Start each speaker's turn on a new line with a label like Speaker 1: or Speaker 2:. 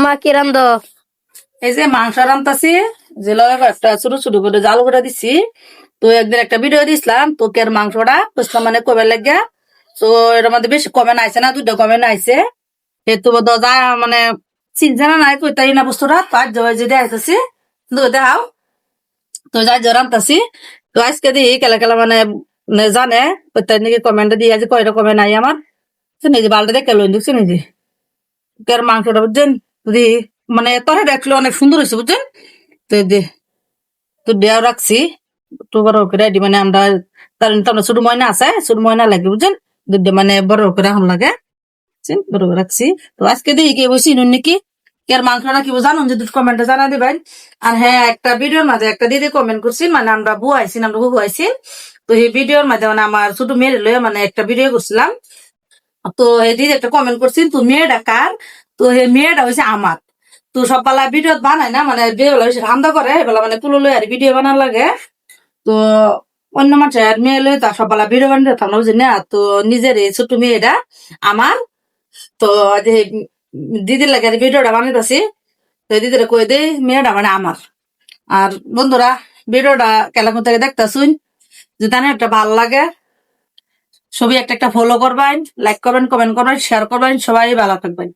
Speaker 1: আম্মা কি রান্ধ?
Speaker 2: এই যে মাংস রান্তাছি, যে একটা ছোট ছোট করে জাল করে দিছি। তো একদিন একটা ভিডিও দিছিলাম তোকে আর মাংসটা বুঝলাম মানে কবে লাগিয়া। তো এর মধ্যে বেশি কমে নাইছে না, দুইটা কমে নাইছে। হেতু যা মানে চিনছে না নাই কইতাই না বস্তুটা তার জয় যদি আইতেছি দেখাও। তো যাই রান্তাছি। তো আজকে দিই কেলা কেলা মানে জানে কইতাই নাকি কমেন্ট দিয়ে যে কয়টা কমে নাই আমার। নিজে বালটা দেখে লই দিচ্ছি নিজে আর মাংসটা বুঝছেন। যদি মানে তরকারি দেখলে অনেক সুন্দর হয়েছে বুঝছেন। তো এই যে তো দেওয়া রাখছি একটু বড় করে রেডি মানে আমরা তার আমরা ছোট ময়না আছে, ছোট ময়না লাগে বুঝছেন। দুধ মানে বড় করে এখন লাগে বুঝছেন, বড় করে রাখছি। তো আজকে দেখি কে বসি নুন নাকি কে মাংসটা কি জানুন যদি কমেন্টে জানা দিবেন। আর হ্যাঁ, একটা ভিডিওর মাঝে একটা দিদি কমেন্ট করছি মানে আমরা বুয়া আইছি আমরা হুবু আইছি। তো এই ভিডিওর মাঝে মানে আমার ছোট মেয়ের লয়ে মানে একটা ভিডিও করছিলাম। তো এই দিদি একটা কমেন্ট করছেন তো মেয়েটা কার। তো এই মেয়েটা হয়েছে আমার। তো সব পালা ভিডিও বানায় না মানে যেবেলা হয়েছে রান্না করে এবেলা মানে পুলো লই আর ভিডিও বানার লাগে। তো অন্য মানুষের মেয়ে লই তার সব পালা ভিডিও বানিয়ে থামনা বুঝি না। তো নিজের এই ছোট্ট মেয়েটা আমার। তো যে দিদির লাগে ভিডিওটা বানাইতেছি। তো দিদিরা কই দেই মেয়েটা মানে আমার। আর বন্ধুরা ভিডিওটা কেলাকুন থেকে দেখতেছুন, যদি একটা ভালো লাগে সবই একটা একটা ফলো করবেন, লাইক করবেন, কমেন্ট করবেন, শেয়ার করবেন। সবাই ভালো থাকবেন।